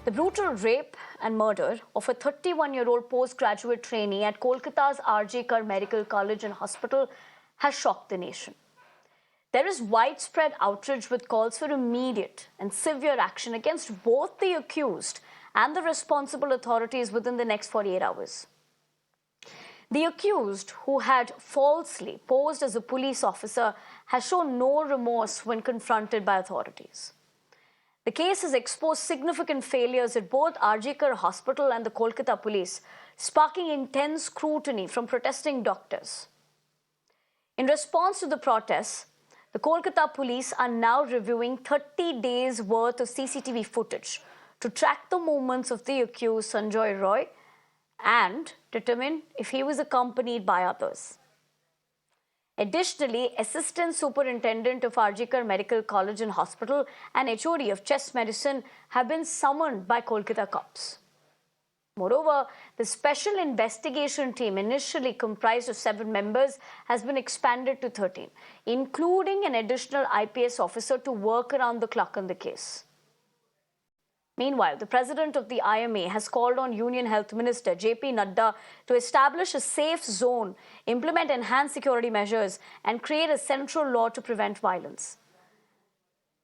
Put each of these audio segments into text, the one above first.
The brutal rape and murder of a 31-year-old postgraduate trainee at Kolkata's R.J. Medical College and Hospital has shocked the nation. There is widespread outrage with calls for immediate and severe action against both the accused and the responsible authorities within the next 48 hours. The accused, who had falsely posed as a police officer, has shown no remorse when confronted by authorities. The case has exposed significant failures at both R.J. Hospital and the Kolkata police, sparking intense scrutiny from protesting doctors. In response to the protests, the Kolkata police are now reviewing 30 days' worth of CCTV footage to track the movements of the accused Sanjoy Roy and determine if he was accompanied by others. Additionally, Assistant Superintendent of R.J. Medical College and Hospital and HOD of Chest Medicine have been summoned by Kolkata cops. Moreover, the special investigation team, initially comprised of 7 members, has been expanded to 13, including an additional IPS officer to work around the clock on the case. Meanwhile, the president of the IMA has called on Union Health Minister JP Nadda to establish a safe zone, implement enhanced security measures, and create a central law to prevent violence.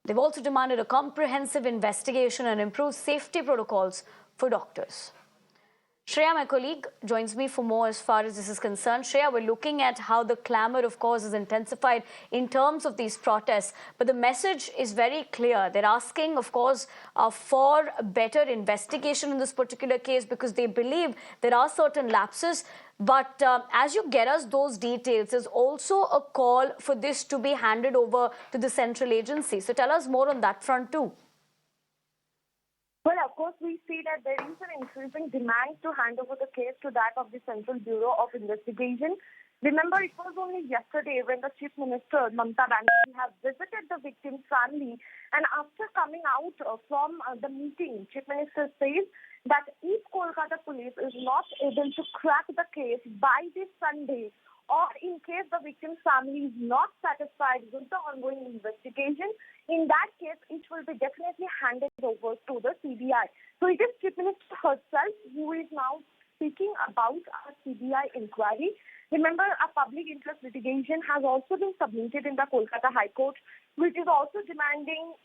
They've also demanded a comprehensive investigation and improved safety protocols for doctors. Shreya, my colleague, joins me for more as far as this is concerned. Shreya, we're looking at how the clamor, of course, is intensified in terms of these protests. But the message is very clear. They're asking, of course, for better investigation in this particular case because they believe there are certain lapses. But as you get us those details, there's also a call for this to be handed over to the central agency. So tell us more on that front too. Well, of course, we see that there is an increasing demand to hand over the case to that of the Central Bureau of Investigation. Remember, it was only yesterday when the Chief Minister, Mamata Banerjee, have visited the victim's family. And after coming out from the meeting, Chief Minister says that if Kolkata police is not able to crack the case by this Sunday, or in case the victim's family is not satisfied with the ongoing investigation, in that case, it will be definitely handed over to the CBI. So it is Chief Minister herself who is now speaking about a CBI inquiry. Remember, a public interest litigation has also been submitted in the Kolkata High Court, which is also demanding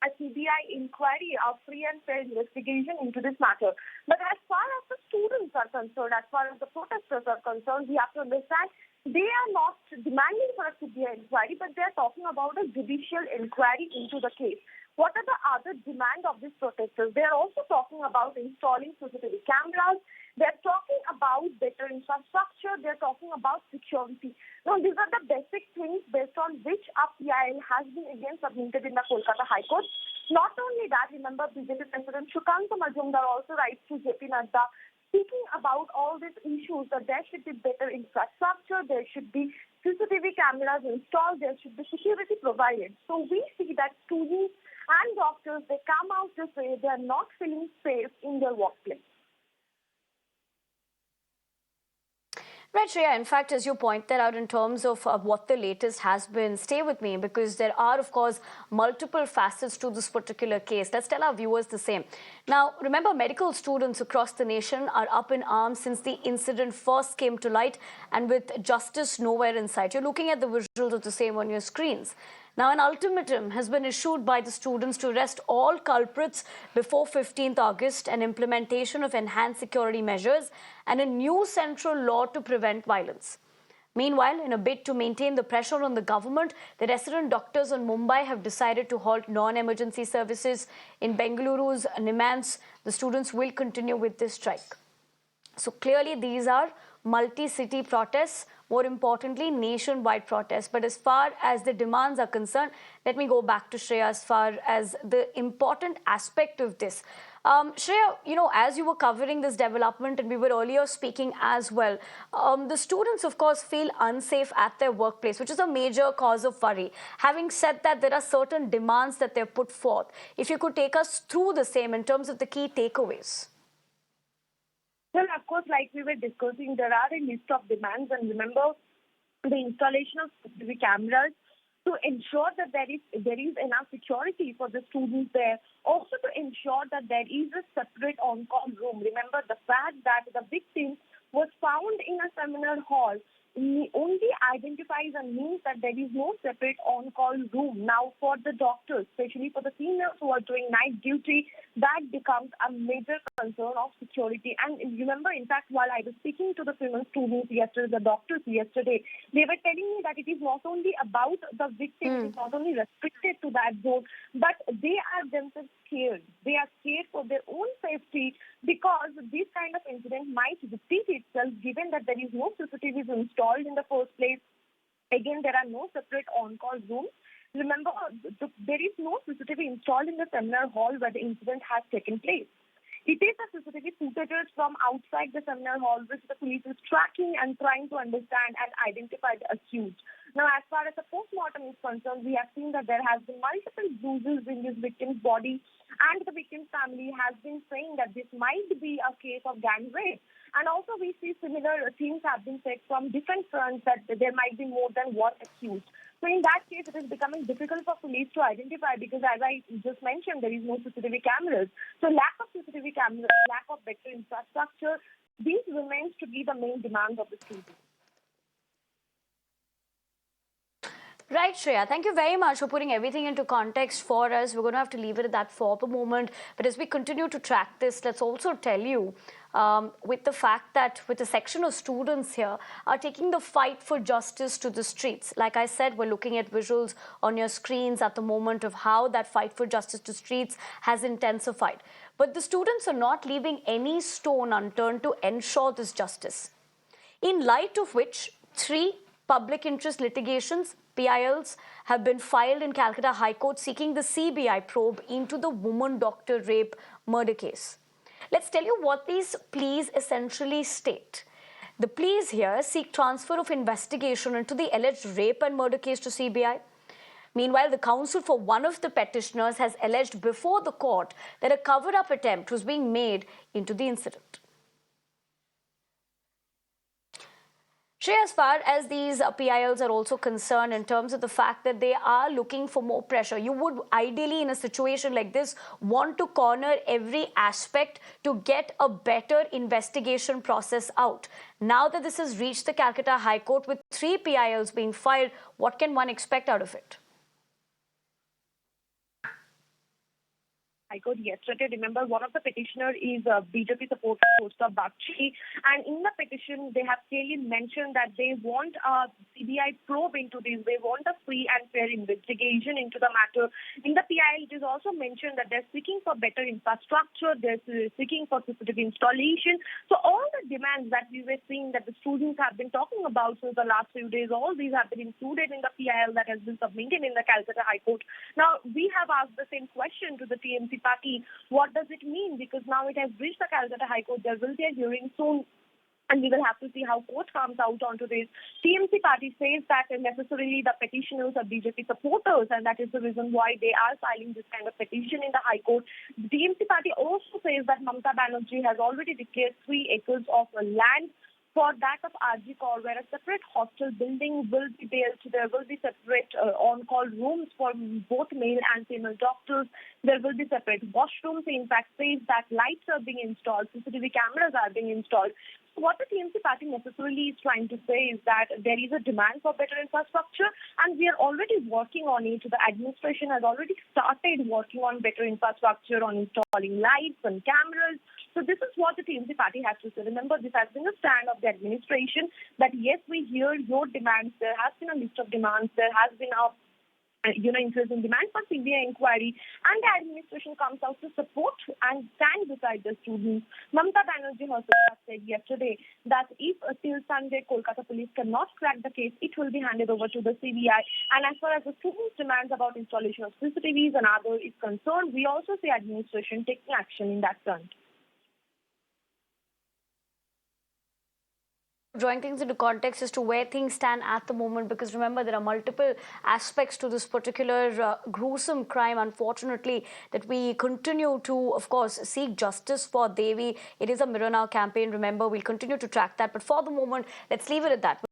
a CBI inquiry, a free and fair investigation into this matter. But as far as the students are concerned, as far as the protesters are concerned, we have to understand they are not demanding for a CBI inquiry, but they are talking about a judicial inquiry into the case. What are the other demands of these protesters? They are also talking about installing CCTV cameras. They are talking about better infrastructure. They are talking about security. Now, these are the basic things based on which a PIL has been again submitted in the Kolkata High Court. Not only that, remember, BJP President Shukanta Majumdar also writes to JP Nadda speaking about all these issues, that there should be better infrastructure, there should be CCTV cameras installed, there should be security provided. So we see that students and doctors, they come out to say they are not feeling safe in their workplace. Right, Shreya. In fact, as you pointed out in terms of what the latest has been, stay with me because there are, of course, multiple facets to this particular case. Let's tell our viewers the same. Now, remember, medical students across the nation are up in arms since the incident first came to light and with justice nowhere in sight. You're looking at the visuals of the same on your screens. Now, an ultimatum has been issued by the students to arrest all culprits before 15th August and implementation of enhanced security measures and a new central law to prevent violence. Meanwhile, in a bid to maintain the pressure on the government, the resident doctors in Mumbai have decided to halt non-emergency services. In Bengaluru's Nimans, the students will continue with this strike. So clearly, these are multi-city protests, more importantly, nationwide protests. But as far as the demands are concerned, let me go back to Shreya as far as the important aspect of this. Shreya, as you were covering this development and we were earlier speaking as well, the students, of course, feel unsafe at their workplace, which is a major cause of worry. Having said that, there are certain demands that they're put forth. If you could take us through the same in terms of the key takeaways. Well, of course, like we were discussing, there are a list of demands. And remember, the installation of CCTV cameras, to ensure that there is enough security for the students there. Also to ensure that there is a separate on-call room. Remember the fact that the victim was found in a seminar hall only identifies and means that there is no separate on-call room. Now, for the doctors, especially for the females who are doing night duty, that becomes a major concern of security. And remember, in fact, while I was speaking to the female students yesterday, the doctors yesterday, they were telling me that it is not only about the victim, it is not only restricted to that zone, but they are themselves scared. They are scared for their own safety because this kind of incident might repeat itself given that there is no CCTVs installed in the first place. Again, there are no separate on-call rooms. Remember, there is no CCTV installed in the seminar hall where the incident has taken place. It is the CCTV footage from outside the seminar hall which the police is tracking and trying to understand and identify the accused. Now, as far as the post-mortem is concerned, we have seen that there has been multiple bruises in this victim's body, and the victim's family has been saying that this might be a case of gang rape. And also we see similar themes have been said from different fronts that there might be more than one accused. So in that case, it is becoming difficult for police to identify because, as I just mentioned, there is no CCTV cameras. So lack of CCTV cameras, lack of better infrastructure, these remains to be the main demands of the students. Right, Shreya. Thank you very much for putting everything into context for us. We're going to have to leave it at that for the moment. But as we continue to track this, let's also tell you with the fact that with a section of students here are taking the fight for justice to the streets. Like I said, we're looking at visuals on your screens at the moment of how that fight for justice to streets has intensified. But the students are not leaving any stone unturned to ensure this justice. In light of which, 3 public interest litigations, PILs, have been filed in Calcutta High Court seeking the CBI probe into the woman doctor rape murder case. Let's tell you what these pleas essentially state. The pleas here seek transfer of investigation into the alleged rape and murder case to CBI. Meanwhile, the counsel for one of the petitioners has alleged before the court that a cover-up attempt was being made into the incident. Shreya, as far as these PILs are also concerned in terms of the fact that they are looking for more pressure, you would ideally in a situation like this want to corner every aspect to get a better investigation process out. Now that this has reached the Calcutta High Court with 3 PILs being filed, what can one expect out of it? High Court yesterday. Remember, one of the petitioner is BJP supporter Mamata Banerjee, and in the petition they have clearly mentioned that they want a CBI probe into this. They want a free and fair investigation into the matter. In the PIL, it is also mentioned that they're seeking for better infrastructure, they're seeking for CCTV installation. So all the demands that we were seeing that the students have been talking about since the last few days, all these have been included in the PIL that has been submitted in the Calcutta High Court. Now, we have asked the same question to the TMC party. What does it mean? Because now it has reached the Calcutta High Court. There will be a hearing soon, and we will have to see how court comes out onto this. TMC party says that necessarily the petitioners are BJP supporters, and that is the reason why they are filing this kind of petition in the High Court. The TMC party also says that Mamata Banerjee has already declared 3 acres of land for that of RG Kaur, where a separate hostel building will be built. There will be separate on-call rooms for both male and female doctors. There will be separate washrooms. In fact, says that lights are being installed, CCTV cameras are being installed. So what the TMC party necessarily is trying to say is that there is a demand for better infrastructure, and we are already working on it. The administration has already started working on better infrastructure, on installing lights and cameras. So this is what the TMC party has to say. Remember, this has been a stand of the administration that yes, we hear your demands. There has been a list of demands. There has been a increase in demand for CBI inquiry, and the administration comes out to support and stand beside the students. Mamata Banerjee herself said yesterday that if till Sunday Kolkata police cannot crack the case, it will be handed over to the CBI. And as far as the students' demands about installation of CCTVs and other is concerned, we also see administration taking action in that front. Drawing things into context as to where things stand at the moment, because remember, there are multiple aspects to this particular gruesome crime, unfortunately, that we continue to, of course, seek justice for Devi. It is a Mirror Now campaign. Remember, we'll continue to track that. But for the moment, let's leave it at that.